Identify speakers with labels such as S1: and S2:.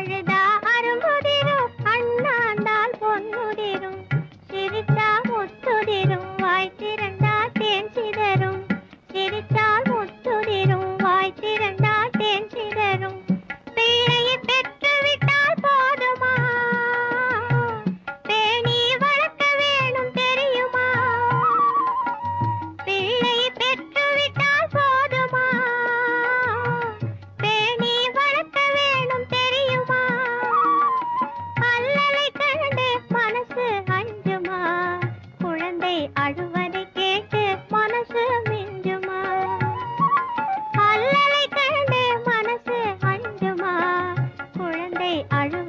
S1: அழுதா அரும்புதிரும் அண்ணாண்டால் பொன்னுதிரும் சிரிச்சா முத்துதிரும் வாய் திறந்தா தேன் சிதறும் சிரித்தால் முத்துதிரும் வாய் திறந்தா தேன் சிதறும் பிள்ளையை பெற்று விட்டால் போதுமா பேணி வளர்க்க வேணும் தெரியுமா பிள்ளையை பெற்று விட்டால் போதுமா பேணி வளர்க்க வேணும் தெரியுமா அல்லலை கண்டு மனசு அஞ்சுமா குழந்தை அழுவதை கேட்டு மனசு மிஞ்சுமா அல்லலை கண்டு மனசு அஞ்சுமா குழந்தை அழு